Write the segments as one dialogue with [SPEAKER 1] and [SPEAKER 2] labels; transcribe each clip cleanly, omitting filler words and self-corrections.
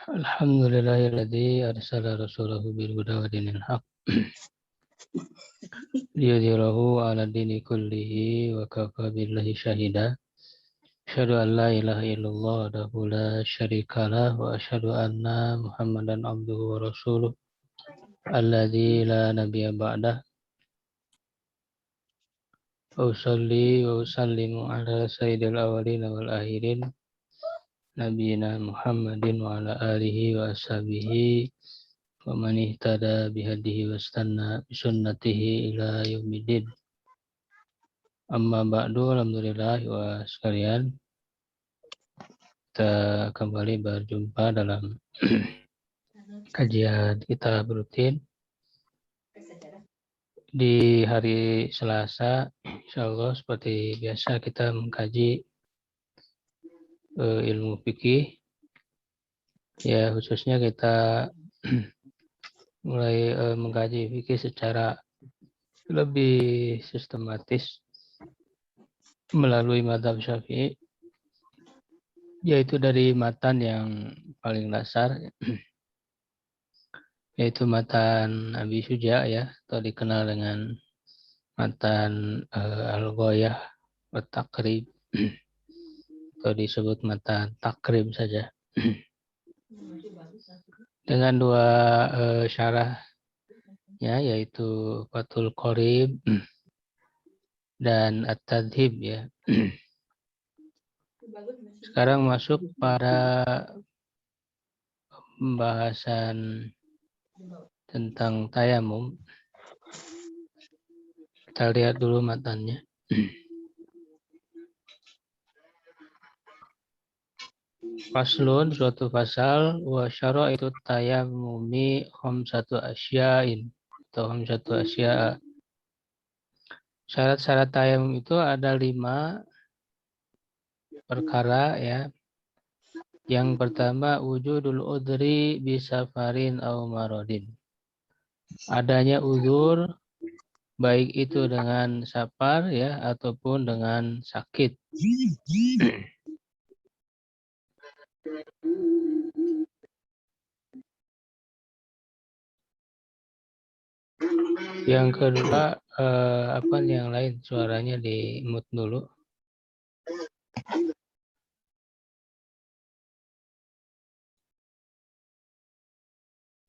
[SPEAKER 1] Alhamdulillahilladzi arsala rasulahu bil huda wa dinil haq liyudhhirahu 'ala dini kullihi wa kafa billahi syahida. Asyhadu an la ilaha illallah wahdahu la syarikalah wa asyhadu anna Muhammadan abduhu wa rasuluh alladzi la nabiyya ba'dah. Usolli wa usallimu ala sayyidil awwalin wal akhirin nabiyina Muhammadin wa ala alihi wa ashabihi wa man ihtada bihadihi wastanna bisunnatihi ila yaumiddin. Amma ba'du, alhamdulillah wa sekalian, kita kembali berjumpa dalam kajian kita rutin di hari Selasa. Insyaallah seperti biasa kita mengkaji ilmu fikih. Ya, khususnya kita mulai mengkaji fikih secara lebih sistematis melalui mazhab Syafi'i, yaitu dari matan yang paling dasar, yaitu matan Abi Syuja, ya, atau dikenal dengan matan Al-Ghayah wa Taqrib, atau disebut matan Takrib saja, dengan dua syarahnya, yaitu Fathul Qorib dan At-Tadhib, ya. Sekarang masuk pada pembahasan tentang tayamum. Kita lihat dulu matannya. Faslun, suatu pasal, wa syaraitu tayammumi khamsatu asya'in atau khamsatu asya'a. Syarat-syarat tayamum itu ada 5 perkara, ya. Yang pertama, wujudul udhri bisafarin aw maradin. Adanya uzur, baik itu dengan safar, ya, ataupun dengan sakit. Yang kedua, apa yang lain, suaranya di mute dulu.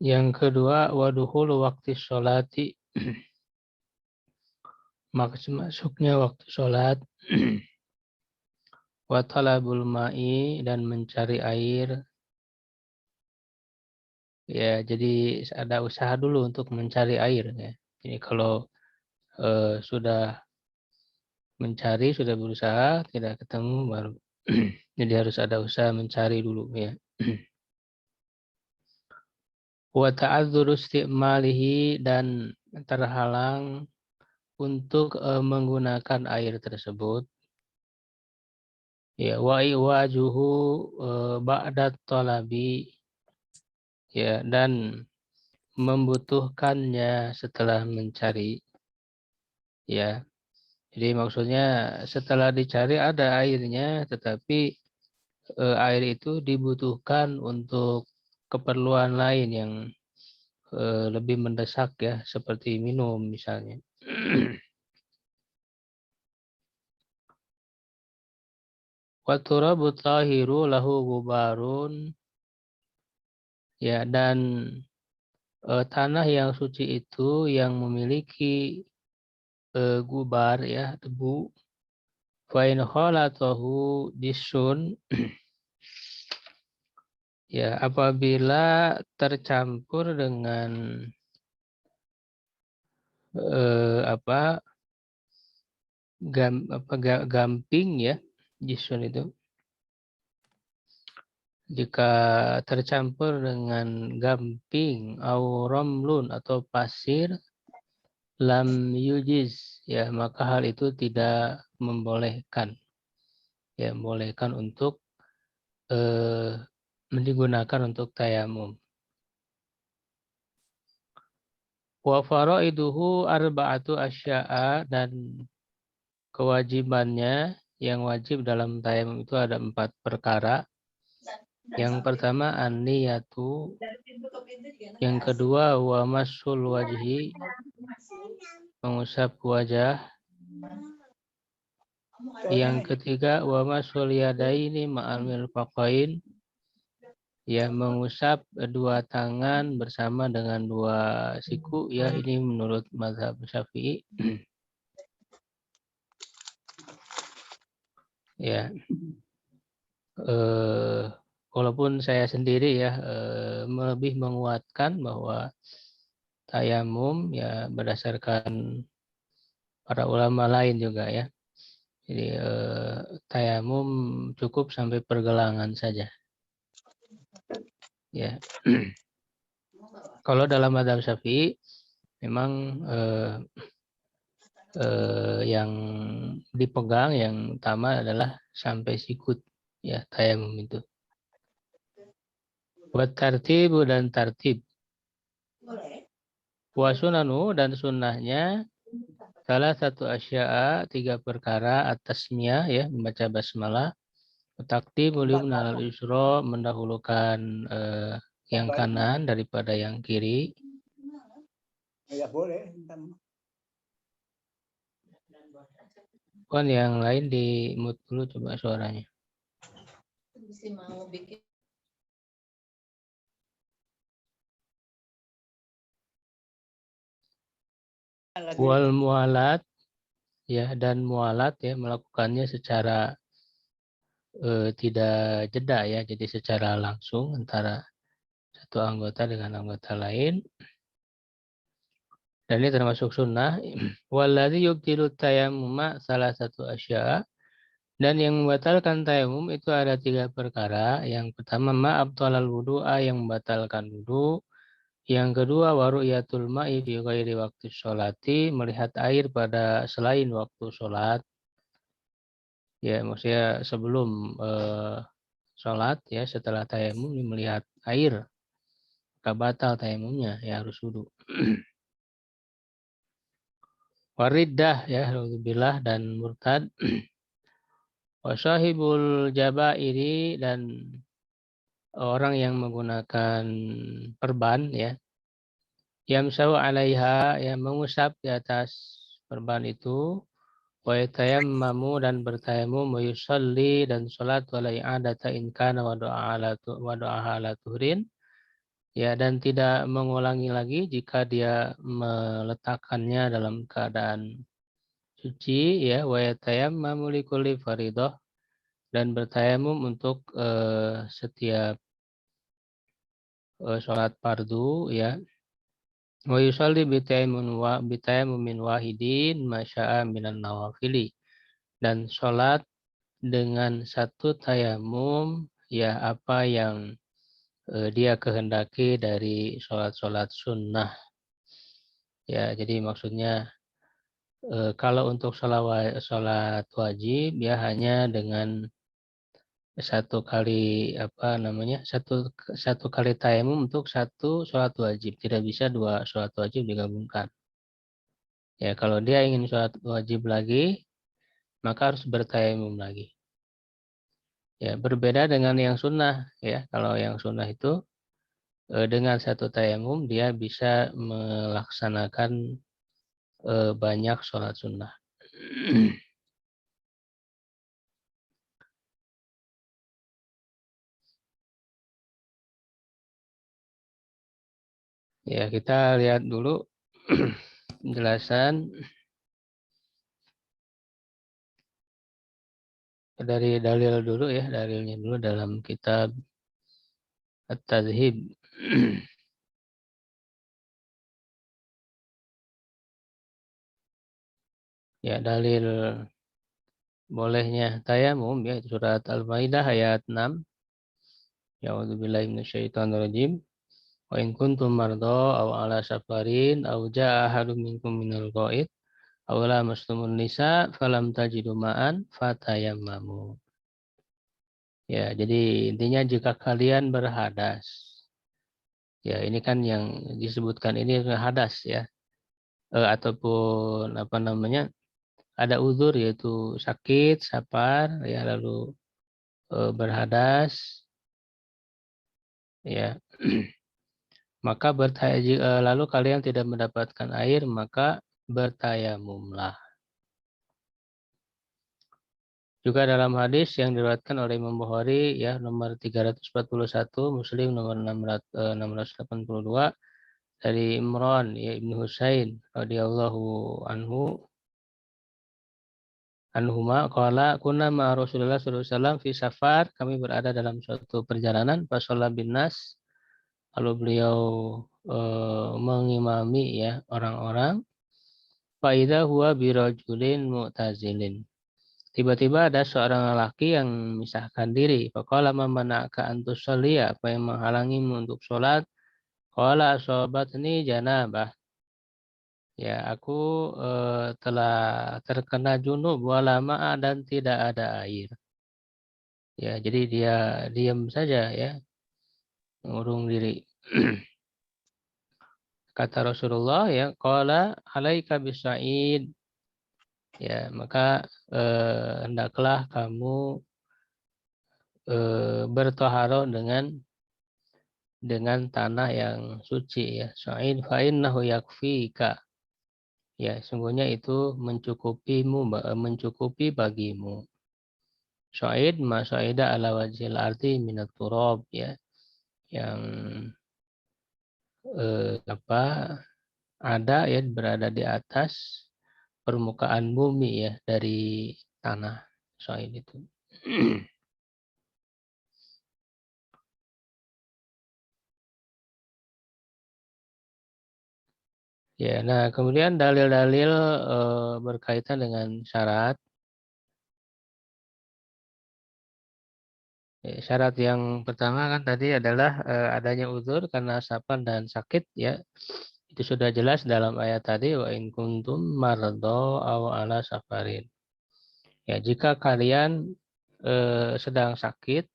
[SPEAKER 1] Yang kedua, waduhul waktu sholati, masuknya waktu sholat, wa talabul ma'i, dan mencari air. Ya, jadi ada usaha dulu untuk mencari air, ya. Jadi kalau sudah mencari, sudah berusaha, tidak ketemu, baru jadi harus ada usaha mencari dulu, ya. Wa ta'adzuru istimalihi, dan terhalang untuk menggunakan air tersebut. Ya, wa iwajuhu ba'da talabi, ya, dan membutuhkannya setelah mencari, ya. Jadi maksudnya setelah dicari ada airnya, tetapi air itu dibutuhkan untuk keperluan lain yang lebih mendesak, ya, seperti minum misalnya. Wa turabu tahiru lahu gubarun, ya, dan tanah yang suci itu yang memiliki gubar, ya, debu. Fa in khalatahu disun, ya, apabila tercampur dengan gamping, ya, disun itu. Jika tercampur dengan gamping, au ramlun, atau pasir, lam yujiz, ya, maka hal itu tidak membolehkan, ya, membolehkan untuk digunakan untuk tayamum. Wa faraiduhu arba'atu asya'a, dan kewajibannya, yang wajib dalam tayamum itu ada 4 perkara. Yang pertama an-niyatu, yang kedua wa masul wajhi, mengusap wajah, yang ketiga wa masul yadaini ma'al mirfaqain, ya mengusap dua tangan bersama dengan dua siku, ya ini menurut mazhab Syafi'i. Ya, walaupun saya sendiri ya lebih menguatkan bahwa tayamum ya berdasarkan para ulama lain juga ya. Jadi tayamum cukup sampai pergelangan saja. Ya. Kalau dalam mazhab Syafi'i memang yang dipegang yang utama adalah sampai sikut ya tayamum itu. Buat tartib dan tartib. Wa sunanu dan sunnahnya salah satu asya'a, tiga perkara atasnya ya membaca basmalah. Takdimul yumna al yusra, mendahulukan yang kanan daripada yang kiri.
[SPEAKER 2] Ya boleh.
[SPEAKER 1] Kan yang lain di mute dulu coba suaranya. Wal mualat ya, dan mualat ya melakukannya secara tidak jeda ya, jadi secara langsung antara satu anggota dengan anggota lain. Dan ini termasuk sunnah. Waladhi yubtilu tayammuma salah satu asya. Dan yang membatalkan tayamum itu ada tiga perkara. Yang pertama ma'abtalal wudu'a, yang membatalkan wudu. Yang kedua waru'yatul ma'i fi ghairi waktu sholati, melihat air pada selain waktu sholat. Ya maksudnya sebelum sholat ya, setelah tayamum melihat air. Maka batal tayamumnya, ya harus wudu. Wariddah ya, alhamdulillah, dan murtad. Wasahibul jabairi, dan orang yang menggunakan perban ya. Yamsau alaiha, yang mengusap di atas perban itu. Wa yatayammamu, dan bertayamum, wa yusalli, dan salat wala i'adata in kana wa du'a ala tuhrin. Ya, dan tidak mengulangi lagi jika dia meletakkannya dalam keadaan suci ya. Wa yatayammamu likulli faridah, dan bertayamum untuk setiap sholat fardu ya. Wa yusalli bitayammumin wahidin masya'a minan nawafili, dan sholat dengan satu tayamum ya apa yang dia kehendaki dari sholat-sholat sunnah. Ya, jadi maksudnya kalau untuk sholat wajib ya hanya dengan satu kali satu kali tayamum untuk satu sholat wajib, tidak bisa dua sholat wajib digabungkan. Ya, kalau dia ingin sholat wajib lagi, maka harus bertayamum lagi. Ya, berbeda dengan yang sunnah ya. Kalau yang sunnah itu dengan satu tayamum dia bisa melaksanakan banyak sholat sunnah. Ya, kita lihat dulu penjelasan dari dalil dulu ya, dalilnya dulu dalam kitab At-Tadhib. Ya, dalil bolehnya tayamum ya, surat Al-Maidah ayat 6. Ya'udzubillahi minasyaitonirrajim. Wa in kuntum marda aw ala safarin aw jaa ahadum minkum minal ghaid aw lamastumun nisa falam tajidu ma'an fatayammamu. Ya, jadi intinya jika kalian berhadas. Ya, ini kan yang disebutkan ini hadas ya. Ataupun apa namanya? Ada uzur yaitu sakit, safar ya, lalu berhadas ya. Maka lalu kalian tidak mendapatkan air, maka bertayamumlah. Juga dalam hadis yang diriwayatkan oleh Imam Bukhari ya nomor 341, Muslim nomor 682 dari Imran ya Ibnu Husain radhiyallahu anhuma qala kunna ma Rasulullah sallallahu alaihi wasallam fi safar, kami berada dalam suatu perjalanan fasolla bin nas, lalu beliau mengimami ya orang-orang, faida huwa birajulin mu'tazilin. Tiba-tiba ada seorang lelaki yang memisahkan diri. Faqala ma mana'aka an tusalli, apa yang menghalangimu untuk sholat? Qala asobatni janabah. Ya, aku telah terkena junub wala ma'a, dan tidak ada air. Ya, jadi dia diam saja ya, mengurung diri. Kata Rasulullah ya, qala alaika bisa'id. Ya, maka hendaklah kamu bertoharo dengan tanah yang suci ya. Sa'id fa innahu yakfika. Ya, sungguhnya itu mencukupi bagimu. Sa'id ma sa'ida ala wajhil arti minat turab ya. Yang ada ya, berada di atas permukaan bumi ya, dari tanah. Sa'id itu. Ya, nah kemudian dalil-dalil berkaitan dengan syarat. Syarat yang pertama kan tadi adalah adanya uzur karena sapan dan sakit ya. Itu sudah jelas dalam ayat tadi, wa in kuntum mardo aw ala safarin. Ya, jika kalian sedang sakit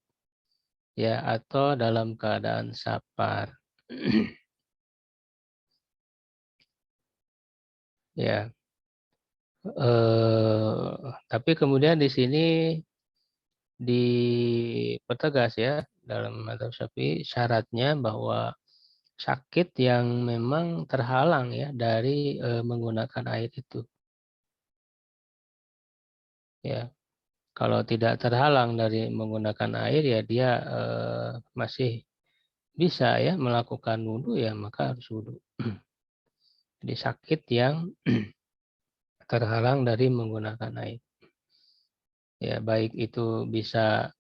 [SPEAKER 1] ya atau dalam keadaan safar. Ya. Tapi kemudian di sini dipertegas ya dalam mazhab Syafi'i syaratnya bahwa sakit yang memang terhalang ya dari menggunakan air itu. Ya, kalau tidak terhalang dari menggunakan air ya dia masih bisa ya melakukan wudhu ya, maka harus wudhu. Jadi sakit yang terhalang dari menggunakan air. Ya, baik itu bisa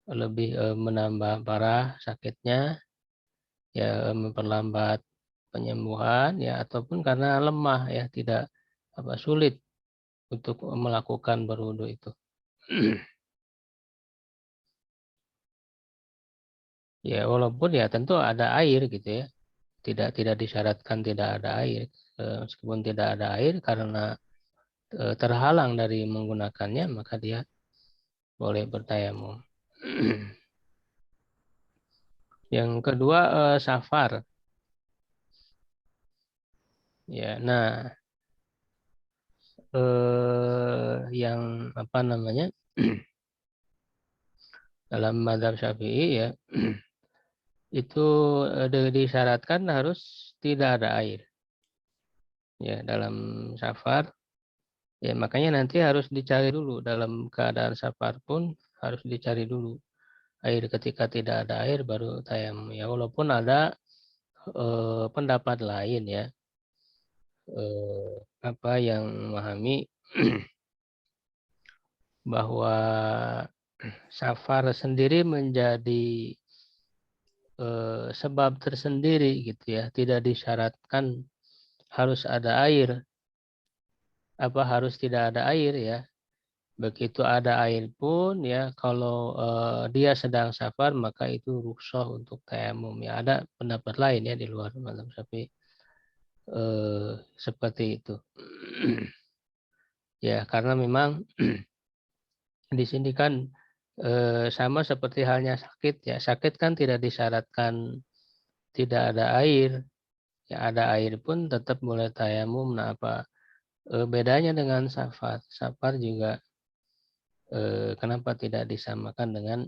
[SPEAKER 1] lebih menambah parah sakitnya, ya memperlambat penyembuhan ya, ataupun karena lemah ya, tidak sulit untuk melakukan berwudu itu. Ya, walaupun ya tentu ada air gitu ya. Tidak disyaratkan tidak ada air. Meskipun tidak ada air karena terhalang dari menggunakannya, maka dia boleh bertayamum. Yang kedua safar. Ya, nah yang apa namanya? Dalam mazhab Syafi'i ya, itu disyaratkan harus tidak ada air. Ya, dalam safar ya, makanya nanti harus dicari dulu, dalam keadaan safar pun harus dicari dulu air. Ketika tidak ada air baru tayamum. Ya, walaupun ada pendapat lain ya, yang memahami bahwa safar sendiri menjadi sebab tersendiri gitu ya, tidak disyaratkan harus ada air, harus tidak ada air ya. Begitu ada air pun ya, kalau dia sedang safar maka itu rukhsah untuk tayamum ya. Ada pendapat lain ya di luar mazhab Syafi'i seperti itu. Ya, karena memang di sini kan sama seperti halnya sakit ya. Sakit kan tidak disyaratkan tidak ada air. Ya, ada air pun tetap boleh tayamum. Nah, apa bedanya dengan safar? Safar juga kenapa tidak disamakan dengan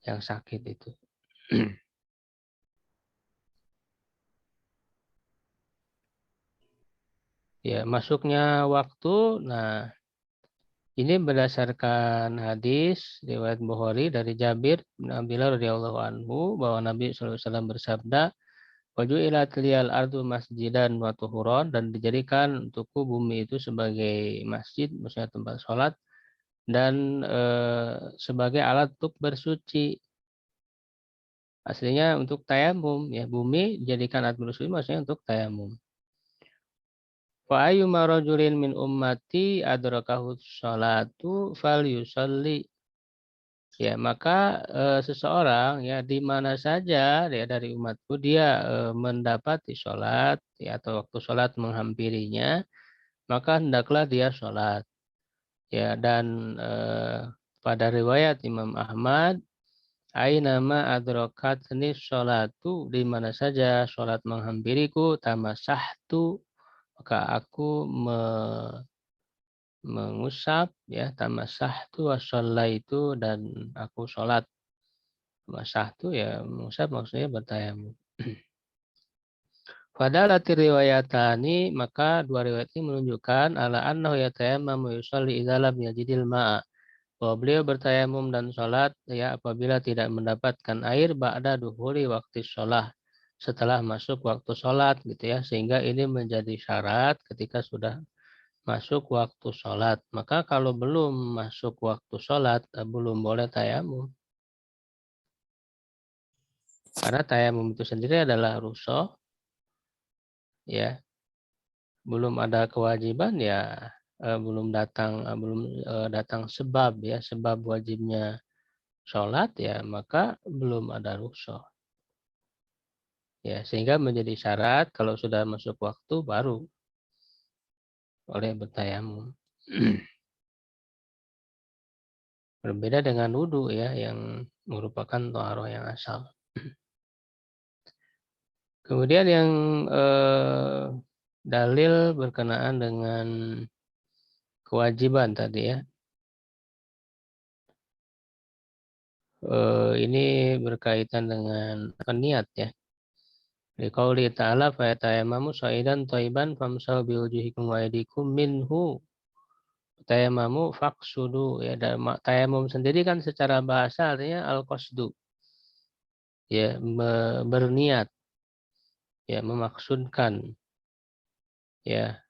[SPEAKER 1] yang sakit itu? Ya, masuknya waktu. Nah, ini berdasarkan hadis riwayat Bukhari dari Jabir bin Abdullah radhiyallahu anhu bahwa Nabi SAW bersabda, "Waju'ilat liyal ardu masjidan wa tuhuran," dan dijadikan untukku bumi itu sebagai masjid, maksudnya tempat sholat dan sebagai alat untuk bersuci. Aslinya untuk tayamum, ya bumi dijadikan alat bersuci maksudnya untuk tayamum. Wa ayyuma rajulin min ummati adrakahu sholatu falyusalli. Ya, maka seseorang ya di mana saja ya dari umatku dia mendapati sholat ya, atau waktu sholat menghampirinya, maka hendaklah dia sholat. Ya, dan pada riwayat Imam Ahmad, Ainama adrokatni sholatu, di mana saja sholat menghampiriku, tamasahtu, maka aku mengusap ya, tamasahtu wasolaitu, dan aku sholat. Tamasahtu ya mengusap maksudnya bertayamum. Fadalati riwayatani, maka dua riwayat ini menunjukkan ala annahu yatayammamu yusalli idza lam yajidil ma'a, bahwa beliau bertayamum dan sholat ya apabila tidak mendapatkan air ba'da duhuri waktu sholat, setelah masuk waktu sholat gitu ya, sehingga ini menjadi syarat ketika sudah masuk waktu sholat. Maka kalau belum masuk waktu sholat belum boleh tayamum, karena tayamum itu sendiri adalah rukhsah ya, belum ada kewajiban ya, belum datang sebab ya, sebab wajibnya sholat ya, maka belum ada rukhsah. Ya, sehingga menjadi syarat kalau sudah masuk waktu baru boleh bertayamum. Berbeda dengan wudhu ya, yang merupakan thaharah yang asal. Kemudian yang dalil berkenaan dengan kewajiban tadi ya. Ini berkaitan dengan niat ya. Liqauli ta'ala fayatayamamu sa'idan thayyiban famsahu biwujuhikum wa aydikum minhu. Tayamamu faqsudu ya, dan tayamum sendiri kan secara bahasa artinya al-qasdu. Ya, berniat. Ya, memaksudkan. Ya.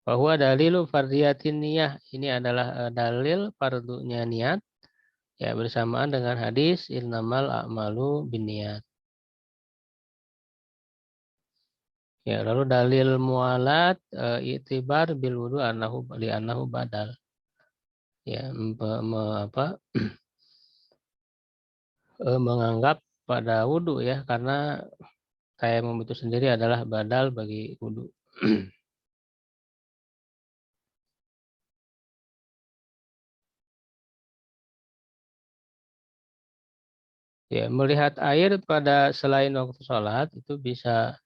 [SPEAKER 1] Bahwa dalilu fardiyatin niyah, ini adalah dalil fardunya niat ya, bersamaan dengan hadis innamal a'malu binniyat. Ya, lalu dalil mualat i'tibar bil wudu annahu badal. Ya, menganggap pada wudu ya, karena tayamum itu sendiri adalah badal bagi wudu. Ya, melihat air pada selain waktu sholat itu bisa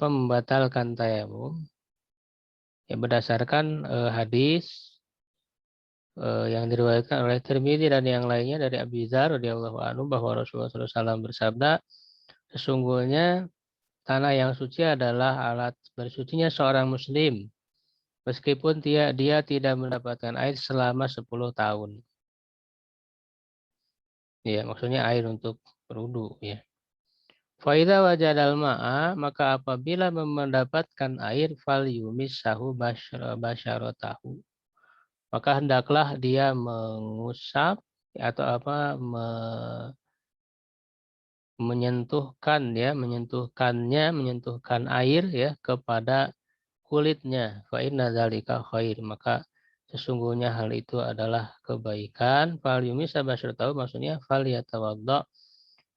[SPEAKER 1] membatalkan tayamum. Ya, berdasarkan hadis yang diriwayatkan oleh Tirmidzi dan yang lainnya dari Abi Dzar radhiyallahu anhu bahwa Rasulullah SAW bersabda, sesungguhnya tanah yang suci adalah alat bersucinya seorang muslim meskipun dia tidak mendapatkan air selama 10 tahun. Ya, maksudnya air untuk berwudu ya. Faida wajadal ma'a, maka apabila mendapatkan air fal yumissahu basyaratahu, maka hendaklah dia mengusap atau menyentuhkan air ya kepada kulitnya. Fa inna dzalika khair, maka sesungguhnya hal itu adalah kebaikan. Fal yumissa basyaratahu maksudnya fal yatawadda.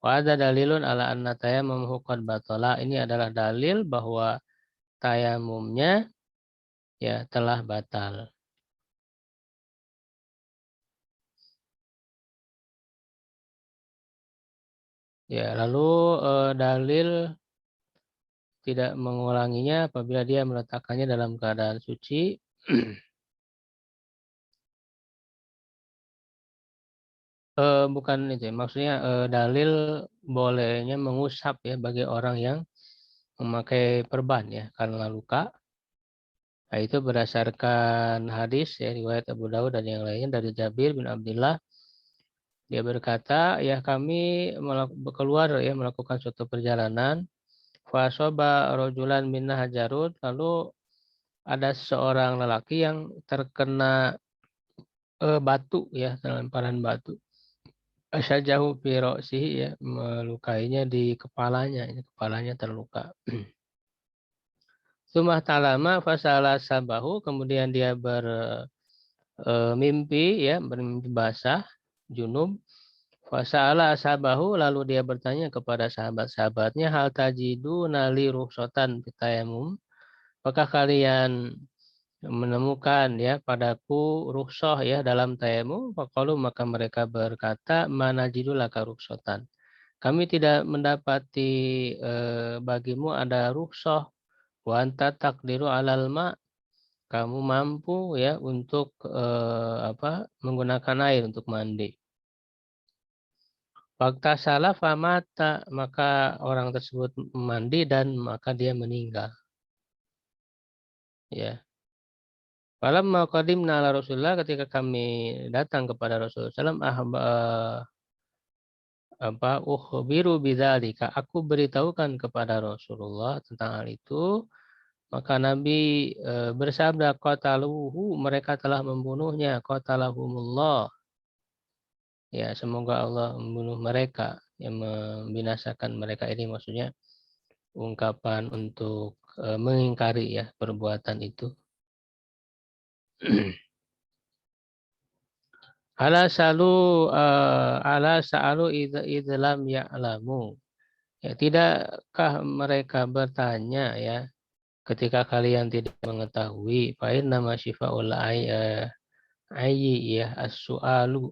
[SPEAKER 1] Wa ada dalilun ala anna tayammum qad batala. Ini adalah dalil bahwa tayamumnya ya telah batal. Ya, lalu dalil tidak mengulanginya apabila dia meletakkannya dalam keadaan suci. Bukan itu ya, maksudnya dalil bolehnya mengusap ya bagi orang yang memakai perban ya karena luka. Nah, itu berdasarkan hadis ya riwayat Abu Dawud dan yang lainnya dari Jabir bin Abdullah. Dia berkata, ya kami keluar ya melakukan suatu perjalanan. Fasoba rojulan minna hajarut. Lalu ada seorang lelaki yang terkena batu ya, lemparan batu. Asyajahu fi ro'sihi ya, melukainya di kepalanya, ini kepalanya terluka. Sumah talama fasala sabahu, kemudian dia bermimpi ya, bermimpi basah, junub. Fasala sabahu, lalu dia bertanya kepada sahabat-sahabatnya, hal tajidu nali ruhsotan bitayamum. Apakah kalian menemukan ya padaku rukhsah ya dalam tayamum? Faqalu, maka mereka berkata, manajidu laka rukhsatan. Kami tidak mendapati bagimu ada rukhsah. Wa anta taqdiru alal ma, kamu mampu ya untuk menggunakan air untuk mandi. Fakta salah famata, maka orang tersebut mandi dan maka dia meninggal. Ya. Falamma qadimna ala Rasulullah, ketika kami datang kepada Rasulullah SAW, ukhbiru bidzalika, aku beritahukan kepada Rasulullah tentang hal itu, maka Nabi bersabda, qataluhu, mereka telah membunuhnya, qatalahumullah. Ya, semoga Allah membunuh mereka, yang membinasakan mereka, ini maksudnya ungkapan untuk mengingkari ya perbuatan itu. Ala sa'alu idlam ya'lamu. Ya, tidakkah mereka bertanya ya ketika kalian tidak mengetahui? Fa inna ma syifa'ul ayyi ya as-su'alu.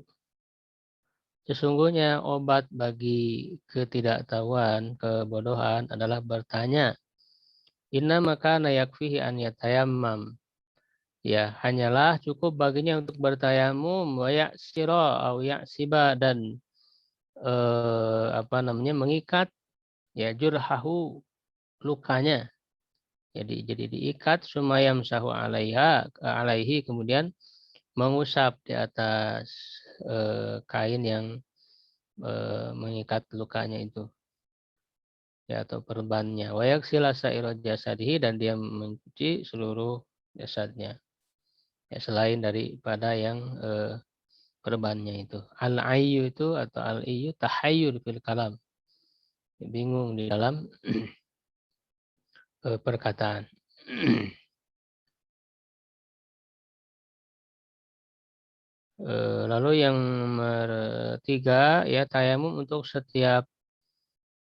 [SPEAKER 1] Sesungguhnya obat bagi ketidaktahuan, kebodohan adalah bertanya. Inna maka yakfihi an yatayammam. Ya, hanyalah cukup baginya untuk bertayamum, wa ya'sira au ya'siba, dan mengikat ya jurhahu, lukanya. Jadi diikat, sumayam sahu alaihi, kemudian mengusap di atas kain yang mengikat lukanya itu ya, atau perbannya. Wa yaksila sa'ira jasadihi, dan dia mencuci seluruh jasadnya. Ya, selain daripada yang perbannya itu. Al-ayyu itu atau al-iyyu tahayyur fil kalam. Bingung di dalam perkataan. Lalu yang nomor 3 ya, tayamum untuk setiap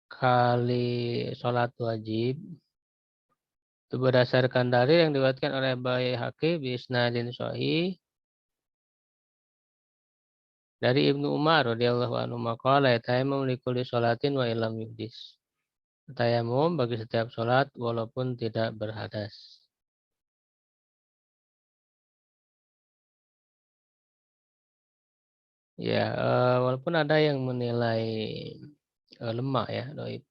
[SPEAKER 1] kali sholat wajib. Itu berdasarkan dalil yang diriwayatkan oleh Baihaqi bi isnadin sahih dari Ibnu Umar radhiyallahu anhu, maqala tayammum likulli sholatin wa illam yuhdis. Tayamum bagi setiap sholat walaupun tidak berhadas. Ya, walaupun ada yang menilai lemah ya, doib.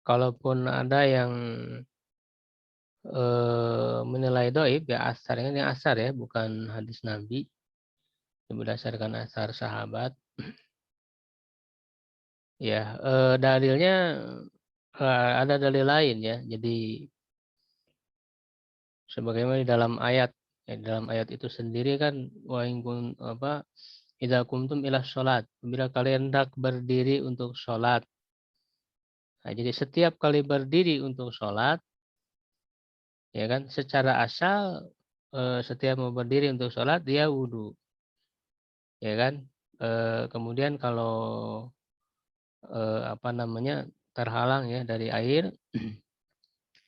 [SPEAKER 1] Kalaupun ada yang menilai doib ya asar, ini asar ya, bukan hadis Nabi, berdasarkan asar sahabat. Ya, dalilnya ada dalil lain ya. Jadi sebagaimana di dalam ayat, ya, dalam ayat itu sendiri kan, wa in idza kumtum ila sholat, bila kalian hendak berdiri untuk sholat. Nah, jadi setiap kali berdiri untuk sholat, ya kan, secara asal setiap mau berdiri untuk sholat dia wudhu, ya kan. Kemudian kalau terhalang ya dari air,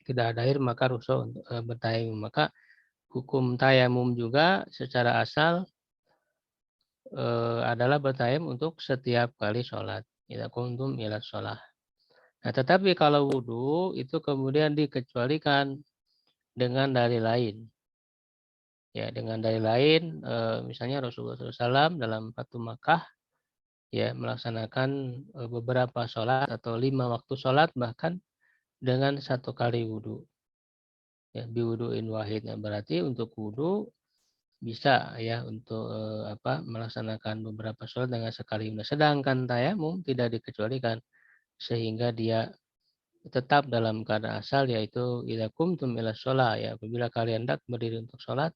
[SPEAKER 1] tidak ada air, maka rukhsah untuk bertayamum. Maka hukum tayamum juga secara asal adalah bertayamum untuk setiap kali sholat. Idza kuntum ila sholat. Nah, tetapi kalau wudhu itu kemudian dikecualikan dengan dalil lain. Ya, dengan dalil lain, misalnya Rasulullah SAW dalam Fatu Makkah ya melaksanakan beberapa sholat atau 5 waktu sholat bahkan dengan 1 kali wudhu. Ya, biwuduin wahid. Nah, berarti untuk wudhu bisa ya untuk melaksanakan beberapa sholat dengan sekali wudhu. Sedangkan tayamum tidak dikecualikan sehingga dia tetap dalam keadaan asal yaitu idza qumtum ila shalah ya apabila kalian hendak berdiri untuk sholat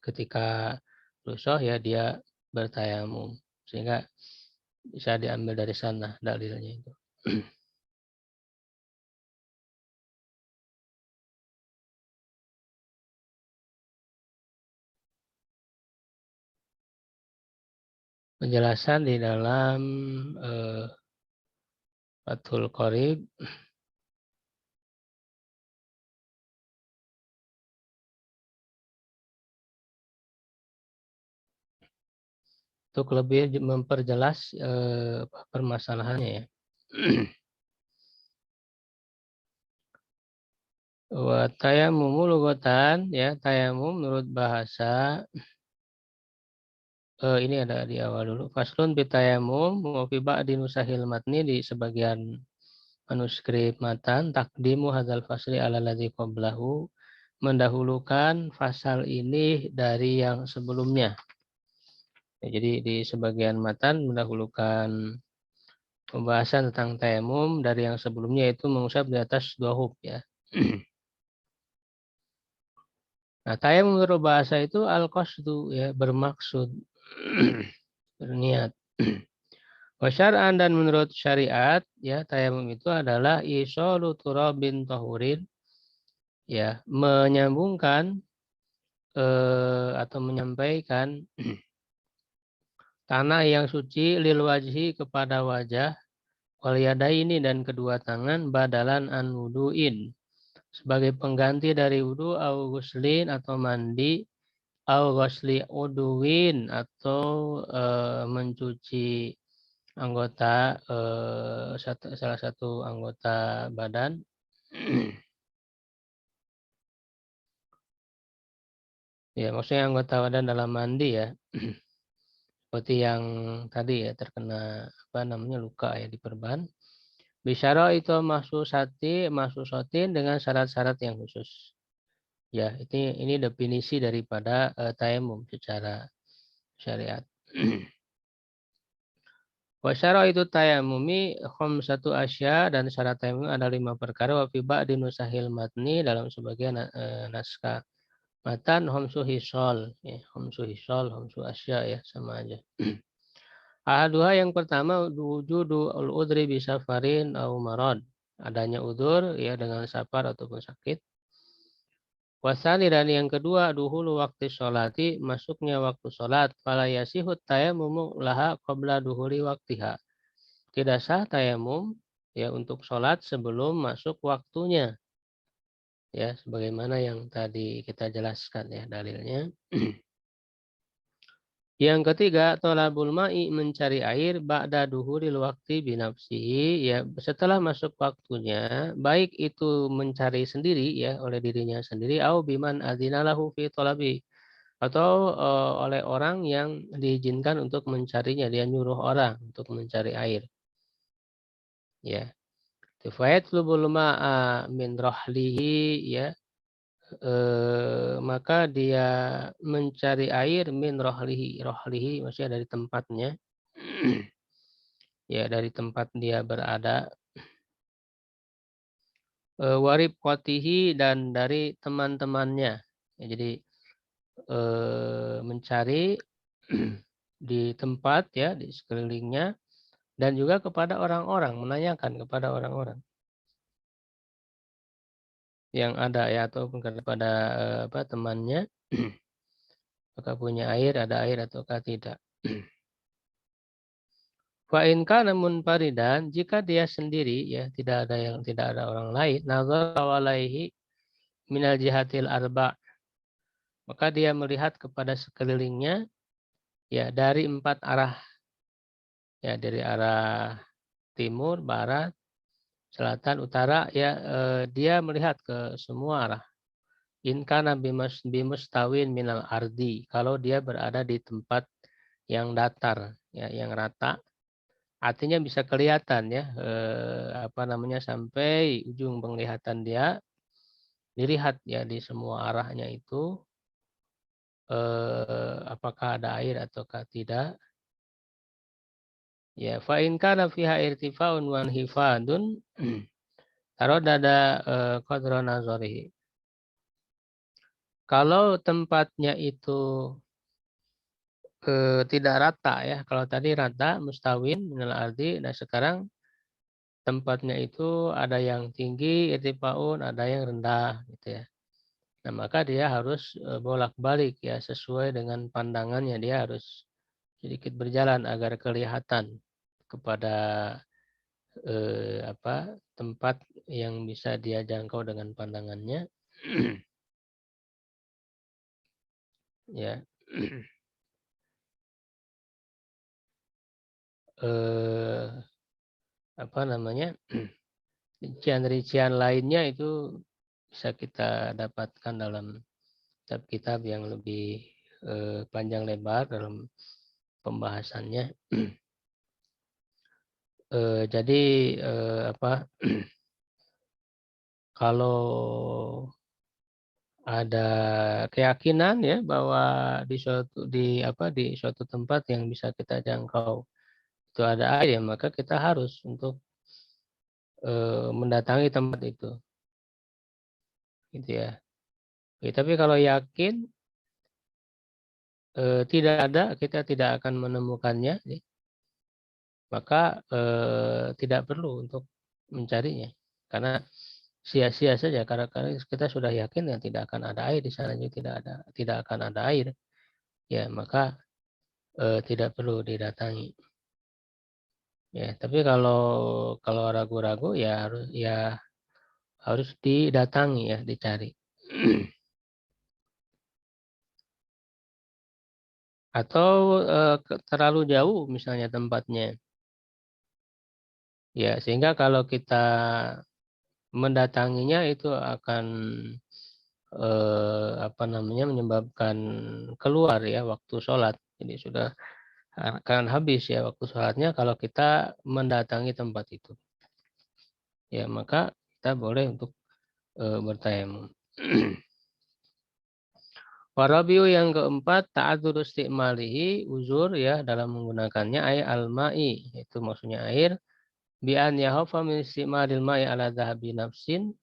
[SPEAKER 1] ketika rusuh ya dia bertayamum sehingga bisa diambil dari sana dalilnya itu. Penjelasan di dalam Fathul Qorib untuk lebih memperjelas permasalahannya ya. Wa tayammum lugatan ya tayamum menurut bahasa ini ada di awal dulu. Faslun bi tayamum wa fi ba'di nusahil matni di sebagian manuskrip matan takdimu hadzal fasli ala ladzi qablahu mendahulukan fasal ini dari yang sebelumnya. Ya, jadi di sebagian matan mendahulukan pembahasan tentang tayamum dari yang sebelumnya itu mengusap di atas 2 hub ya. Nah, tayamum menurut bahasa itu al-qasdu ya bermaksud berniat. Wasyar'an dan menurut syariat ya tayamum itu adalah isolu turabin tahurin ya menyambungkan atau menyampaikan tanah yang suci lil wajhi kepada wajah wal yadaini dan kedua tangan badalan an wudu'in sebagai pengganti dari wudu au guslin atau mandi au ghusli uduwin atau mencuci anggota salah satu anggota badan. Ya, maksudnya anggota badan dalam mandi ya. Seperti yang tadi ya terkena luka ya di perban. Bisyara itu masuk sotin dengan syarat-syarat yang khusus. Ya, ini definisi daripada tayamum secara syariat. Wasyara itu tayamumi satu asya dan syarat tayamum ada 5 perkara wa fi ba'di nusahil matni dalam sebagian naskah matan khamsu hisol ya khamsu asya ya sama aja. Ahaduha yang pertama wujudu al-udri bisafarin au marad adanya udur ya dengan safar ataupun sakit. Wasani dan yang kedua duhulu waktu sholati masuknya waktu sholat fala yasihut tayamumu laha qabla duhuli waktiha. Tidak sah tayamum ya untuk sholat sebelum masuk waktunya. Ya, sebagaimana yang tadi kita jelaskan ya dalilnya. Yang ketiga, tolabul ma'i mencari air ba'da duhuril waktu binafsihi ya setelah masuk waktunya baik itu mencari sendiri ya oleh dirinya sendiri au biman adzinalahu fi talabi atau oleh orang yang diizinkan untuk mencarinya dia nyuruh orang untuk mencari air ya. Fayat lubul ma'a min rohlihi ya maka dia mencari air min rohlihi maksudnya dari tempatnya ya dari tempat dia berada warib kotihi dan dari teman-temannya ya, jadi mencari di tempat ya di sekelilingnya dan juga kepada orang-orang menanyakan kepada orang-orang yang ada ya ataupun kepada temannya apakah punya air ada air ataukah tidak. Fa in kana munfaridan jika dia sendiri ya tidak ada orang lain nazar alaihi minal jihatil arba maka dia melihat kepada sekelilingnya ya dari 4 arah ya dari arah timur barat selatan, utara, ya dia melihat ke semua arah. In kana bimustawin minal ardi, kalau dia berada di tempat yang datar, ya, yang rata, artinya bisa kelihatan ya, sampai ujung penglihatan dia, dilihat ya di semua arahnya itu, apakah ada air ataukah tidak. Ya, fa in kana fiha irtifaun wa inhifadun taradada qadra nazarihi. Kalau tempatnya itu tidak rata ya, kalau tadi rata mustawin minal ardi, nah sekarang tempatnya itu ada yang tinggi irtifaun, ada yang rendah gitu ya. Nah, maka dia harus bolak-balik ya sesuai dengan pandangannya, dia harus sedikit berjalan agar kelihatan kepada tempat yang bisa dia jangkau dengan pandangannya. Ya. Rincian-rincian lainnya itu bisa kita dapatkan dalam kitab-kitab yang lebih panjang lebar dalam pembahasannya. Jadi kalau ada keyakinan ya bahwa di suatu tempat yang bisa kita jangkau itu ada air, ya maka kita harus untuk mendatangi tempat itu, gitu ya. Oke, tapi kalau yakin tidak ada, kita tidak akan menemukannya, ya, maka tidak perlu untuk mencarinya, karena sia-sia saja, karena kita sudah yakin yang tidak akan ada air di sana, juga tidak akan ada air, ya maka tidak perlu didatangi. Ya, tapi kalau ragu-ragu ya harus didatangi ya, dicari. Atau terlalu jauh misalnya tempatnya. Ya, sehingga kalau kita mendatanginya itu akan menyebabkan keluar ya waktu sholat. Jadi sudah akan habis ya waktu sholatnya kalau kita mendatangi tempat itu. Ya, maka kita boleh untuk bertayamum. Warabiu yang keempat, ta'adzur isti'malihi, uzur ya dalam menggunakannya, ay al-ma'i, itu maksudnya air, bi'an yahofa min isti'malil ma'i ala dhahabi nafsin,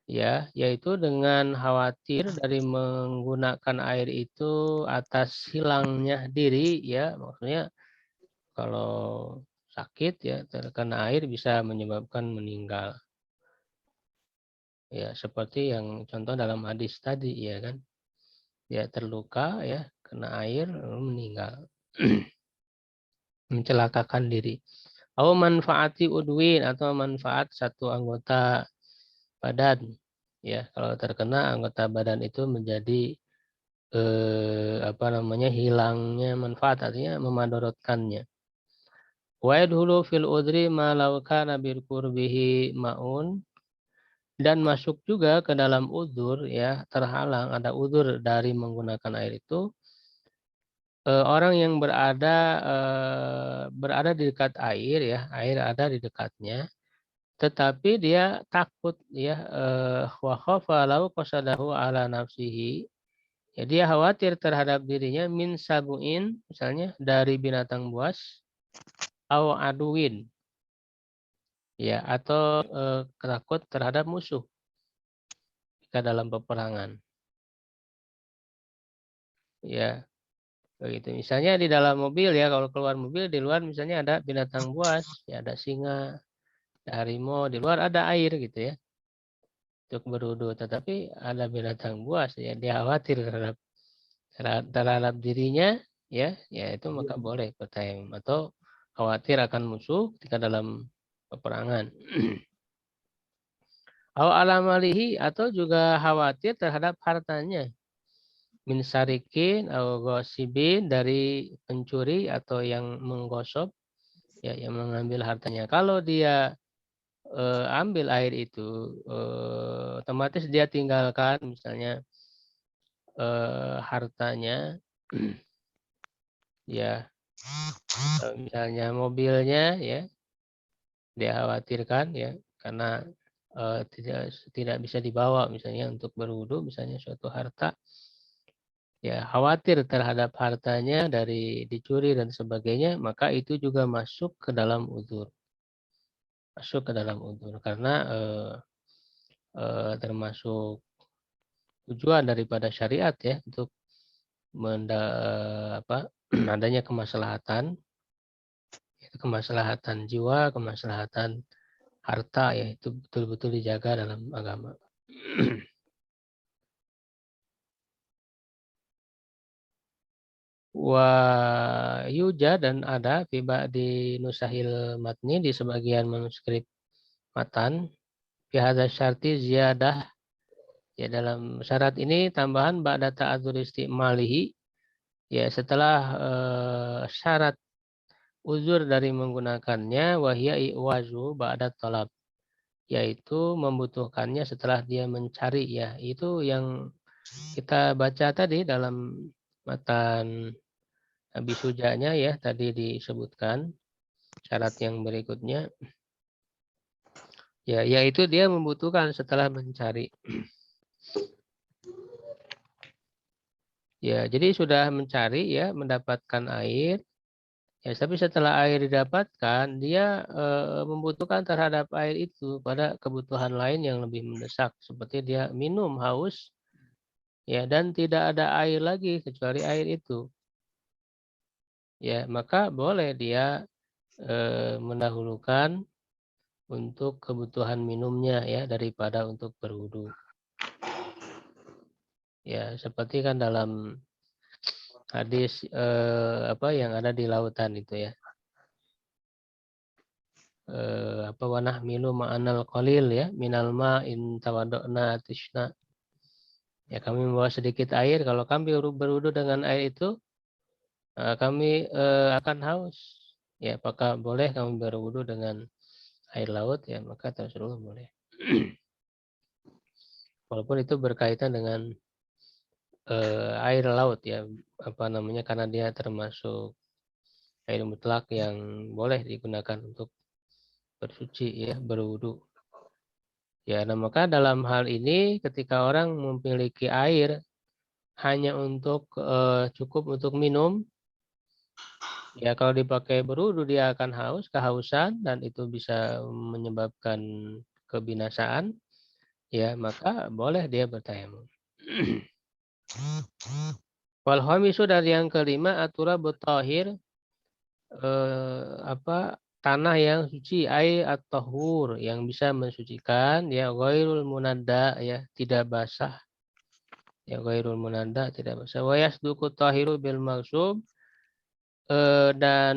[SPEAKER 1] ya, yaitu dengan khawatir dari menggunakan air itu atas hilangnya diri, ya, maksudnya kalau sakit ya terkena air bisa menyebabkan meninggal. Ya, seperti yang contoh dalam hadis tadi ya kan. Dia terluka ya, kena air lalu meninggal. Mencelakakan diri. Atau manfaati udwin, atau manfaat satu anggota badan. Ya, kalau terkena anggota badan itu menjadi hilangnya manfaat, artinya memadorotkannya. Wa yadhulu fil udri ma law kana bil qurbihi maun, dan masuk juga ke dalam udzur ya, terhalang ada udzur dari menggunakan air itu, orang yang berada di dekat air ya, air ada di dekatnya, tetapi dia takut ya, wa khafa law qasadahu ala nafsihi, ya dia khawatir terhadap dirinya, min sabuin misalnya dari binatang buas, au aduin ya, atau takut terhadap musuh jika dalam peperangan. Ya, begitu. Misalnya di dalam mobil ya, kalau keluar mobil di luar misalnya ada binatang buas, ya ada singa, ada harimau, di luar ada air gitu ya untuk berwudu, tetapi ada binatang buas ya, dia khawatir terhadap dirinya ya, ya itu maka boleh bertayamum, atau khawatir akan musuh ketika dalam peperangan. Au alamalihi, atau juga khawatir terhadap hartanya, min sarikin au gosibin, dari pencuri atau yang menggosok ya, yang mengambil hartanya. Kalau dia ambil air itu, otomatis dia tinggalkan misalnya hartanya, ya misalnya mobilnya, ya dia khawatirkan ya karena tidak bisa dibawa misalnya untuk berwudu, misalnya suatu harta, ya khawatir terhadap hartanya dari dicuri dan sebagainya, maka itu juga masuk ke dalam uzur, karena termasuk tujuan daripada syariat ya untuk adanya kemaslahatan, kemaslahatan jiwa, kemaslahatan harta, ya itu betul-betul dijaga dalam agama. Wa yuja, dan ada tiba di nusahil matni, di sebagian manuskrip matan, fi hadza syarti ziyadah, ya dalam syarat ini tambahan ba'da ta'adzur istimalihi, ya setelah syarat uzur dari menggunakannya, wahya iwazu ba'da talab, yaitu membutuhkannya setelah dia mencari, ya itu yang kita baca tadi dalam matan Abi Sujanya, ya tadi disebutkan syarat yang berikutnya, ya yaitu dia membutuhkan setelah mencari. Ya, jadi sudah mencari, ya mendapatkan air, ya tapi setelah air didapatkan, dia membutuhkan terhadap air itu pada kebutuhan lain yang lebih mendesak, seperti dia minum, haus, ya dan tidak ada air lagi kecuali air itu, ya maka boleh dia mendahulukan untuk kebutuhan minumnya, ya daripada untuk berwudu. Ya, seperti kan dalam hadis yang ada di lautan itu, ya. Wanah milu ma'anal qalil, ya minal ma'in tawadokna tishna. Ya, kami membawa sedikit air, kalau kami berwudu dengan air itu, kami akan haus. Ya, apakah boleh kami berwudu dengan air laut? Ya, maka Rasulullah boleh. Walaupun itu berkaitan dengan air laut, ya karena dia termasuk air mutlak yang boleh digunakan untuk bersuci, ya berwudu. Ya, nah maka dalam hal ini ketika orang memiliki air hanya untuk cukup untuk minum, ya kalau dipakai berwudu dia akan haus, kehausan, dan itu bisa menyebabkan kebinasaan, ya maka boleh dia bertayamum. Wal khamisu, dari yang kelima, atura butahir, tanah yang suci, air at-tahur, yang bisa mensucikan, ya ghairul munadda, ya tidak basah, ya ghairul munadda tidak basah, wa yasduqu tahiru bil maghsub, dan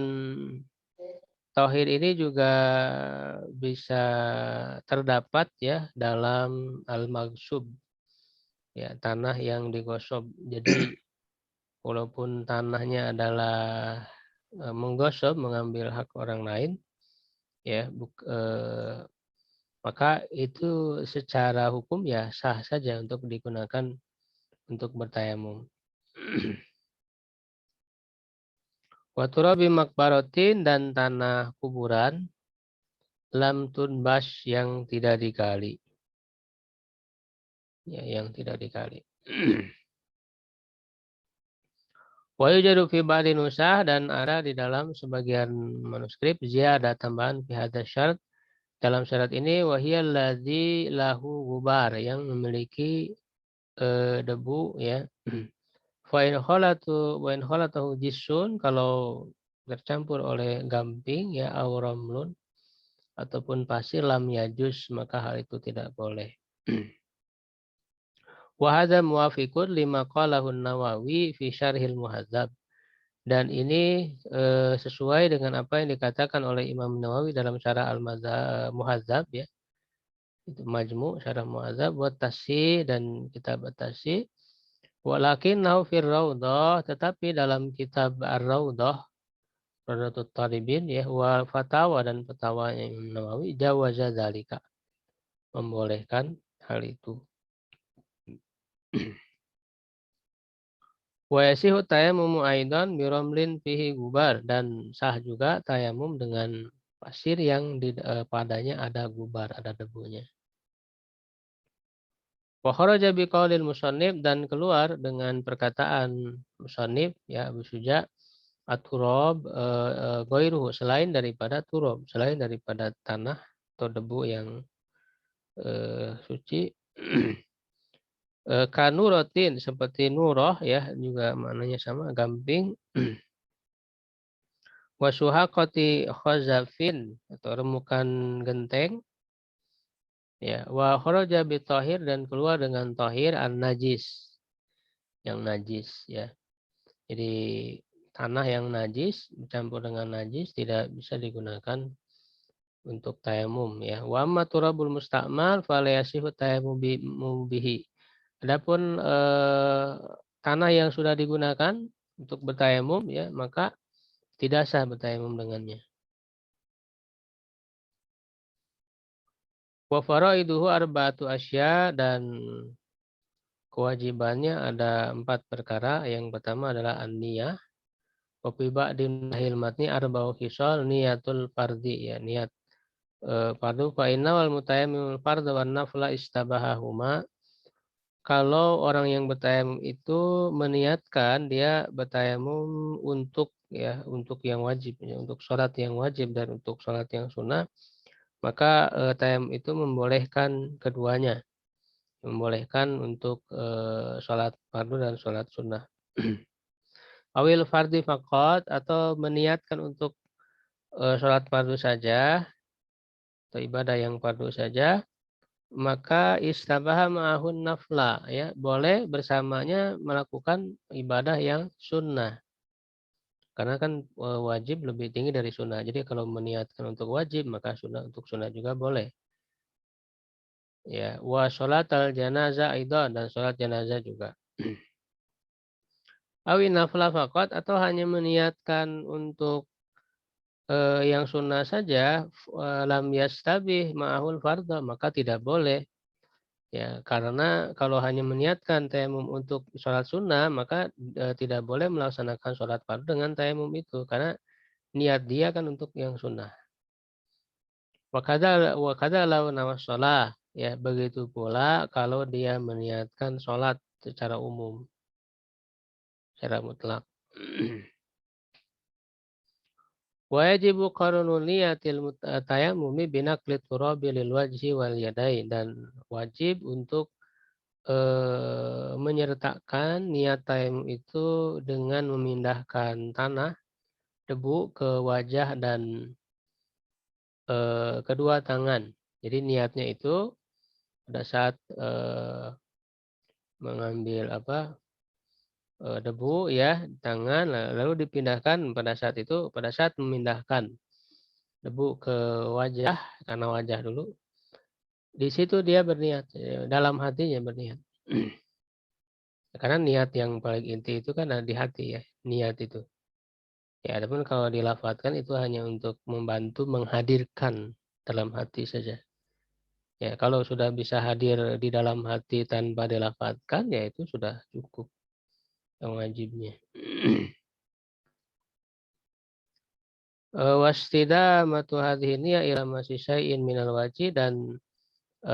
[SPEAKER 1] tahir ini juga bisa terdapat, ya dalam al-maghsub, ya tanah yang digosok. Jadi walaupun tanahnya adalah menggosok, mengambil hak orang lain, ya maka itu secara hukum ya sah saja untuk digunakan untuk bertayamum. Wa turabi makbarotin, dan tanah kuburan, lam tunbas, yang tidak digali. Ya, yang tidak digali. Wa yujadu fi ba'di nusah, dan ada di dalam sebagian manuskrip ziyadah, tambahan fi hadza syarat, dalam syarat ini, wahiyal ladzi lahu gubar, yang memiliki debu, ya. Wa in khalatahu jisun, kalau tercampur oleh gamping, ya auramlun, ataupun pasir, lam yajus, maka hal itu tidak boleh. Wa hadza muwafiqun lima qalahu Nawawi fi syarhil Muhadzab, dan ini sesuai dengan apa yang dikatakan oleh Imam Nawawi dalam syarah Al-Muhadzab, ya. Itu Majmu' syarah Muhadzab, wa Tasih, dan kitab Tasih. Walakinnahu fir Raudhah, tetapi dalam kitab Ar-Raudhah, Radatut Talibin ya, wal fatawa dan fatwanya Imam Nawawi jawaza dzalika, membolehkan hal itu. Wa yasihu tayammum aidan bi ramlin fihi gubar, dan sah juga tayamum dengan pasir yang padanya ada gubar, ada debunya. Wa kharaja bi qaulil musannif, dan keluar dengan perkataan musannif ya Abu Suja, at-turab ghairuhu, selain daripada turab, selain daripada tanah atau debu yang suci. Kanurotin, seperti nuroh ya, juga maknanya sama, gamping. Wasuhaqati khazafin, atau remukan genteng. Ya, wa kharaja bi tahir, dan keluar dengan tahir an najis, yang najis ya. Jadi tanah yang najis bercampur dengan najis tidak bisa digunakan untuk tayamum ya. Wa amma turabul musta'mal fala yasihu tayammum bihi. Adapun tanah yang sudah digunakan untuk bertayamum ya, maka tidak sah bertayamum dengannya. Wa faraiduhu arba'atu asya, dan kewajibannya ada 4 perkara. Yang pertama adalah an-niyah. Wa fi ba'din nahil matni arba'u khisal niyatul fardhi ya, niat fardu. Fa inna wal mutayammimul fardhu wan nafla istabahahuma. Kalau orang yang bertayamum itu meniatkan dia bertayamum untuk ya, untuk yang wajib ya, untuk sholat yang wajib dan untuk sholat yang sunnah, maka tayamum itu membolehkan keduanya, membolehkan untuk sholat fardu dan sholat sunnah. Awil fardi faqat, atau meniatkan untuk sholat fardu saja atau ibadah yang fardu saja, maka istabaha ma'ahun nafla ya, boleh bersamanya melakukan ibadah yang sunnah, karena kan wajib lebih tinggi dari sunnah. Jadi kalau meniatkan untuk wajib, maka sunnah, untuk sunnah juga boleh ya. Wa sholatal janazah aidan, dan sholat janazah juga. Awin nafla faqat, atau hanya meniatkan untuk yang sunnah saja, lam yastabih ma'ahul fardha, maka tidak boleh. Ya, karena kalau hanya meniatkan tayamum untuk sholat sunnah, maka tidak boleh melaksanakan sholat fardu dengan tayamum itu, karena niat dia kan untuk yang sunnah. Wakada lau nawas sholat, ya begitu pula kalau dia meniatkan sholat secara umum, secara mutlak. Wajibu qarnun niyatil tayammumi binaqli turabi lil wajhi wal yadain, dan wajib untuk menyertakan niat tayamum itu dengan memindahkan tanah, debu ke wajah dan kedua tangan. Jadi niatnya itu pada saat mengambil debu ya di tangan, lalu dipindahkan pada saat itu, pada saat memindahkan debu ke wajah, karena wajah dulu, di situ dia berniat, dalam hatinya berniat. Karena niat yang paling inti itu kan ada di hati ya, niat itu. Ya, adapun kalau dilafatkan itu hanya untuk membantu menghadirkan dalam hati saja. Ya, kalau sudah bisa hadir di dalam hati tanpa dilafatkan, ya itu sudah cukup yang wajibnya. Wastida matu hadhihi ya ila masisaiin minal wajib, dan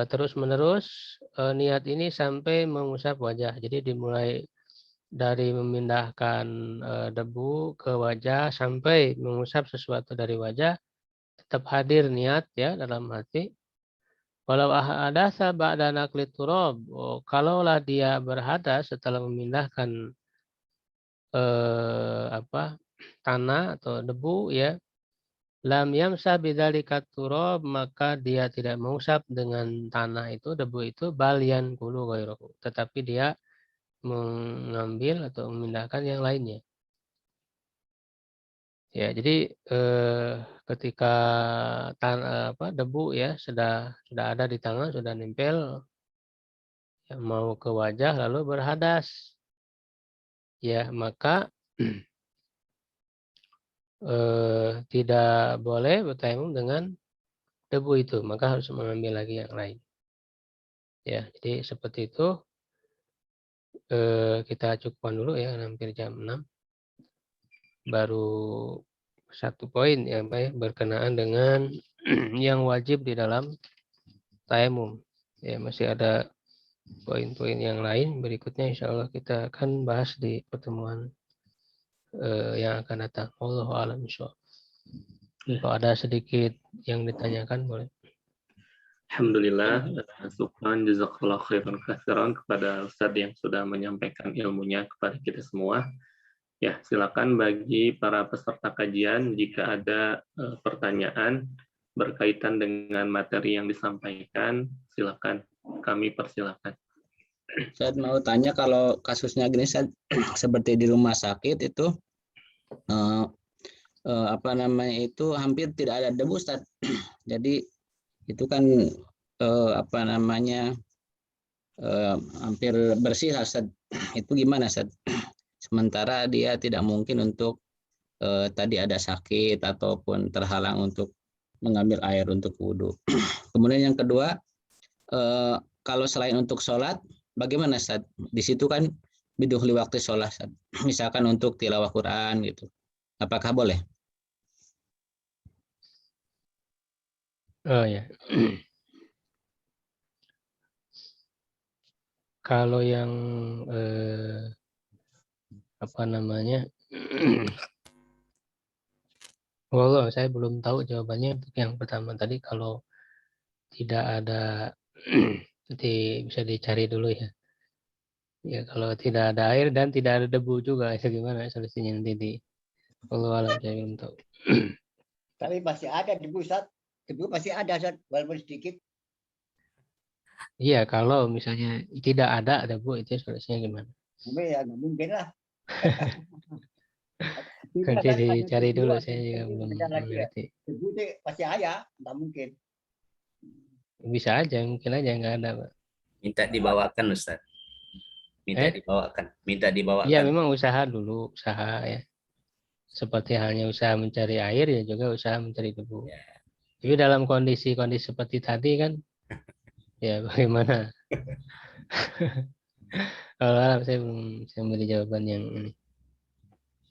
[SPEAKER 1] terus menerus niat ini sampai mengusap wajah. Jadi dimulai dari memindahkan debu ke wajah sampai mengusap sesuatu dari wajah, tetap hadir niat ya dalam hati. Walau ahadasa ba'da naqli turab, kalaulah dia berhadas setelah memindahkan tanah atau debu ya, lam yamsah bidzalika turab, maka dia tidak mengusap dengan tanah itu, debu itu, balian kulu ghairahu, tetapi dia mengambil atau memindahkan yang lainnya. Ya, jadi ketika debu ya sudah ada di tangan, sudah nempel, ya, mau ke wajah lalu berhadas, ya maka tidak boleh bertayamum dengan debu itu, maka harus mengambil lagi yang lain. Ya, jadi seperti itu. Kita cukupkan dulu ya, hampir jam 6. Baru satu poin ya, Pak ya, berkenaan dengan yang wajib di dalam tayamum. Ya, masih ada poin-poin yang lain berikutnya insya Allah kita akan bahas di pertemuan yang akan datang. Wallahu a'lam bishawab. Kalau ada sedikit yang ditanyakan boleh.
[SPEAKER 3] Alhamdulillah, syukran jazakallahu khairan katsiran kepada Ustadz yang sudah menyampaikan ilmunya kepada kita semua. Ya, silakan bagi para peserta kajian jika ada pertanyaan berkaitan dengan materi yang disampaikan, silakan kami persilakan.
[SPEAKER 4] Saya mau tanya kalau kasusnya gini, seperti di rumah sakit itu apa namanya itu hampir tidak ada debu, Ustaz. Jadi itu kan apa namanya hampir bersih, Ustaz. Itu gimana, Ustaz? Sementara dia tidak mungkin untuk tadi ada sakit ataupun terhalang untuk mengambil air untuk wudhu. Kemudian yang kedua, kalau selain untuk sholat, bagaimana, Ustaz? Di situ kan biduhli waktu sholat, Ustaz. Misalkan untuk tilawah Quran gitu. Apakah boleh?
[SPEAKER 1] Oh ya. Kalau yang apa namanya? Wallah, saya belum tahu jawabannya untuk yang pertama tadi. Kalau tidak ada nanti bisa dicari dulu ya. Ya kalau tidak ada air dan tidak ada debu juga, itu gimana solusinya nanti di Allah alam, saya belum tahu.
[SPEAKER 2] Tapi masih ada debu, Ustaz. Debu masih ada, Ustaz, walaupun sedikit.
[SPEAKER 1] Iya, kalau misalnya tidak ada debu, itu solusinya gimana?
[SPEAKER 2] Tapi ya nggak mungkin lah.
[SPEAKER 1] Nanti
[SPEAKER 2] Ada
[SPEAKER 1] dicari
[SPEAKER 2] debu,
[SPEAKER 1] dulu,
[SPEAKER 2] ada
[SPEAKER 1] saya juga belum
[SPEAKER 2] lagi ya.
[SPEAKER 1] mengerti.
[SPEAKER 2] Debu deh pasti ada, nggak mungkin.
[SPEAKER 1] Bisa aja, mungkin aja nggak ada, Pak.
[SPEAKER 5] Minta dibawakan, Ustaz. Minta dibawakan.
[SPEAKER 1] Iya, memang usaha dulu, usaha ya. Seperti halnya usaha mencari air, ya juga usaha mencari debu.
[SPEAKER 5] Ya.
[SPEAKER 1] Tapi dalam kondisi-kondisi seperti tadi kan, ya bagaimana? Kalau alam saya belum bisa memberi jawaban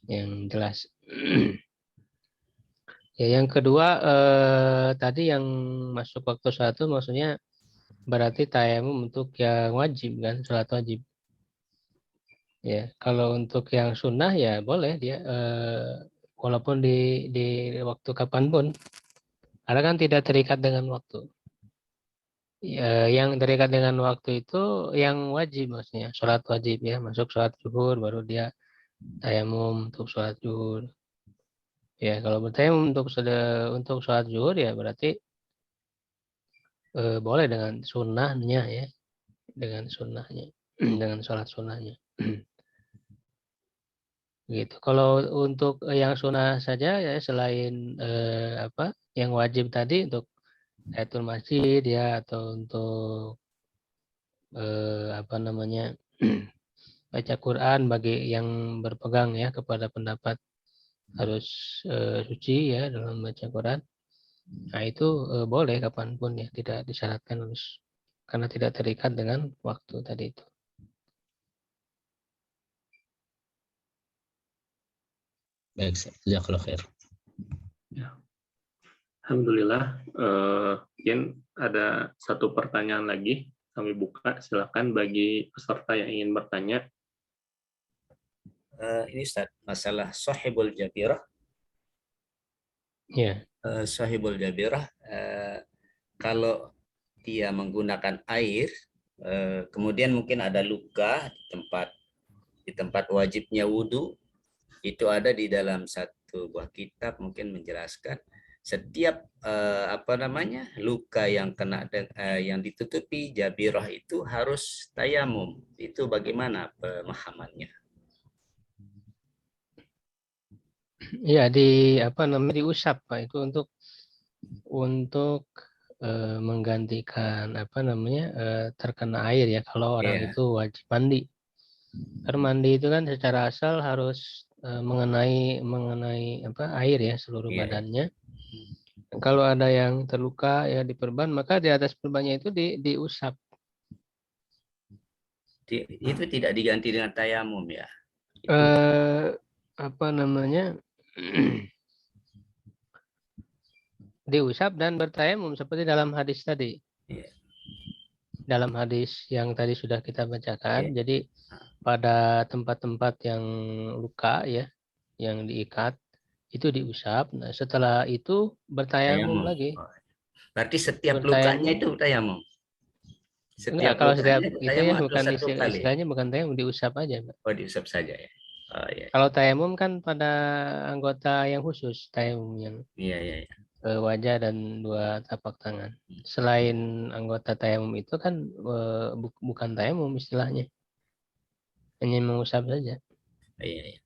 [SPEAKER 1] yang jelas. Ya, yang kedua tadi yang masuk waktu sholat itu maksudnya berarti tayamum untuk yang wajib kan, sholat wajib. Ya, kalau untuk yang sunnah ya boleh dia walaupun di waktu kapanpun, karena kan tidak terikat dengan waktu. Ya, yang terikat dengan waktu itu yang wajib maksudnya, sholat wajib ya, masuk sholat zuhur baru dia tayamum untuk sholat zuhur. Ya, kalau bertayamum untuk sholat zuhur ya berarti boleh dengan sunnahnya ya, dengan sunnahnya, dengan sholat sunnahnya. Gitu. Kalau untuk yang sunnah saja ya selain yang wajib tadi untuk tahiyatul masjid ya atau untuk baca Quran bagi yang berpegang ya kepada pendapat harus suci ya dalam baca Quran. Nah itu boleh kapanpun ya, tidak disyaratkan harus karena tidak terikat dengan waktu tadi itu.
[SPEAKER 4] Baik, jazakallahu khair.
[SPEAKER 3] Ya. Alhamdulillah, mungkin ada satu pertanyaan lagi kami buka, silakan bagi peserta yang ingin bertanya.
[SPEAKER 5] Ini Ustaz, masalah sahibul jabirah.
[SPEAKER 1] Ya.
[SPEAKER 5] Sahibul jabirah, kalau dia menggunakan air, kemudian mungkin ada luka di tempat wajibnya wudhu, itu ada di dalam satu buah kitab mungkin menjelaskan setiap luka yang kena yang ditutupi jabirah itu harus tayamum. Itu bagaimana pemahamannya?
[SPEAKER 1] Ya diusap Pak, itu untuk menggantikan terkena air ya kalau orang itu wajib mandi. Karena mandi itu kan secara asal harus mengenai apa air ya seluruh
[SPEAKER 5] Iya, iya.
[SPEAKER 1] badannya. Kalau ada yang terluka ya diperban, maka di atas perbannya itu diusap.
[SPEAKER 5] Itu tidak diganti dengan tayamum ya. Itu.
[SPEAKER 1] Apa namanya? Diusap dan bertayamum seperti dalam hadis tadi.
[SPEAKER 5] Iya.
[SPEAKER 1] Dalam hadis yang tadi sudah kita bacakan.
[SPEAKER 5] Iya.
[SPEAKER 1] Jadi pada tempat-tempat yang luka ya, yang diikat itu diusap. Nah, setelah itu bertayamum
[SPEAKER 5] Tayamum.
[SPEAKER 1] lagi.
[SPEAKER 5] Oh. Berarti setiap
[SPEAKER 1] Bertayamum.
[SPEAKER 5] lukanya itu tayamum.
[SPEAKER 1] Enggak,
[SPEAKER 5] Setiap
[SPEAKER 1] kalau setiap
[SPEAKER 5] lukanya
[SPEAKER 1] itu ya
[SPEAKER 5] tayamum atau
[SPEAKER 1] bukan
[SPEAKER 5] satu kali.
[SPEAKER 1] istilahnya bukan tayamum, diusap aja, Pak.
[SPEAKER 5] Oh, diusap saja ya. Oh, iya.
[SPEAKER 1] Kalau tayamum kan pada anggota yang khusus, tayamum yang
[SPEAKER 5] Iya, iya, iya.
[SPEAKER 1] wajah dan 2 tapak tangan. Selain anggota tayamum itu kan bukan tayamum istilahnya. Hanya mengusap saja.
[SPEAKER 5] Iya, iya.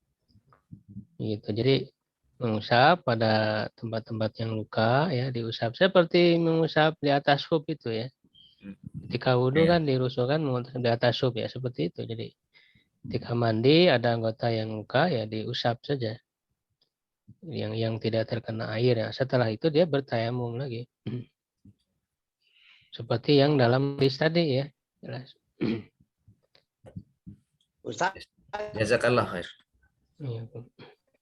[SPEAKER 1] Gitu. Jadi mengusap pada tempat-tempat yang luka ya diusap seperti mengusap di atas sup itu ya. Ketika wudhu
[SPEAKER 5] Iya.
[SPEAKER 1] kan dirusukkan di atas sup ya seperti itu. Jadi ketika mandi ada anggota yang luka ya diusap saja. Yang tidak terkena air ya. Setelah itu dia bertayamum lagi. Seperti yang dalam hadis tadi ya. Jelas.
[SPEAKER 2] Ustaz,
[SPEAKER 5] Jazakallah khair.
[SPEAKER 1] Iya.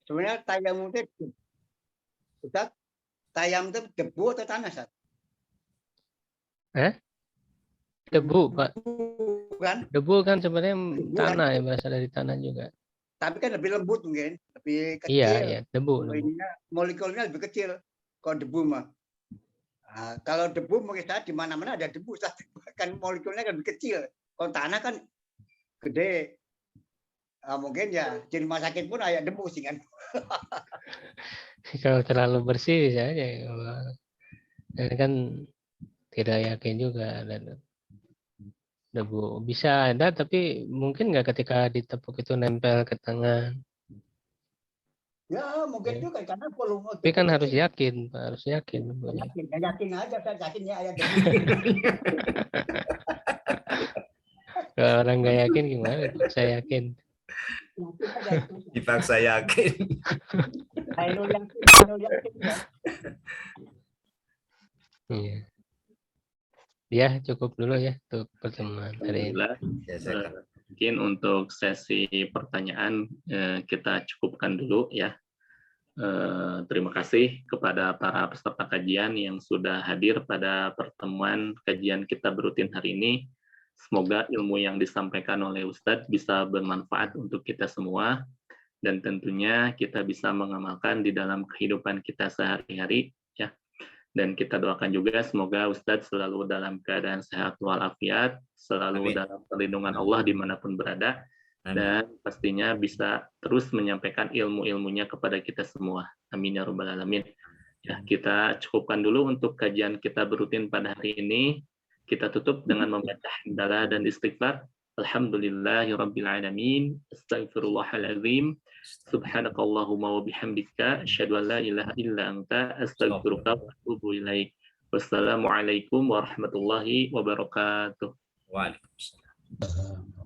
[SPEAKER 2] sebenarnya tayamum itu, Ustaz, tayamum itu debu atau tanah, Ustaz?
[SPEAKER 1] Debu, Pak.
[SPEAKER 2] Kan?
[SPEAKER 1] Debu kan sebenarnya
[SPEAKER 2] Debu kan?
[SPEAKER 1] tanah ya, berasal dari tanah juga.
[SPEAKER 2] Tapi kan lebih lembut mungkin, lebih kecil.
[SPEAKER 1] Iya, iya, debu.
[SPEAKER 2] Molekulnya lebih kecil. Kalau debu mah. Nah, kalau debu mungkin saya di mana-mana ada debu, Ustaz. Kan molekulnya kan lebih kecil. Kalau tanah kan gede. Mungkin ya di rumah sakit pun ada debu sih kan.
[SPEAKER 1] Kalau terlalu bersih bisa aja. Dan kan tidak yakin juga ada debu. Bisa ada, tapi mungkin nggak ketika ditepuk itu nempel ke tangan.
[SPEAKER 2] Ya mungkin juga karena volume.
[SPEAKER 1] Tapi kan harus yakin, Pak. Harus yakin.
[SPEAKER 2] Yakin aja, saya yakin ya ada debu.
[SPEAKER 1] Kalau orang nggak yakin gimana? Saya yakin.
[SPEAKER 5] Dipaksa yakin.
[SPEAKER 2] Ayo yakin ya.
[SPEAKER 1] Iya. Ya, cukup dulu ya untuk pertemuan hari ini.
[SPEAKER 3] Alhamdulillah. Mungkin untuk sesi pertanyaan kita cukupkan dulu ya. Terima kasih kepada para peserta kajian yang sudah hadir pada pertemuan kajian kita berutin hari ini. Semoga ilmu yang disampaikan oleh Ustadz bisa bermanfaat untuk kita semua dan tentunya kita bisa mengamalkan di dalam kehidupan kita sehari-hari ya. Dan kita doakan juga semoga Ustadz selalu dalam keadaan sehat walafiat, selalu
[SPEAKER 5] Amin.
[SPEAKER 3] dalam perlindungan Allah dimanapun berada,
[SPEAKER 5] Amin.
[SPEAKER 3] dan pastinya bisa terus menyampaikan ilmu-ilmunya kepada kita semua. Amin ya rabbal alamin. Ya, kita cukupkan dulu untuk kajian kita berutin pada hari ini. Kita tutup dengan membaca hamdalah dan istighfar. Alhamdulillahirabbil alamin. Astaghfirullahalazim. Subhanakallahumma wa bihamdika asyhadu an la ilaha illa anta astaghfiruka wa atubu ilaik. Wassalamualaikum warahmatullahi wabarakatuh.
[SPEAKER 5] Waalaikumsalam.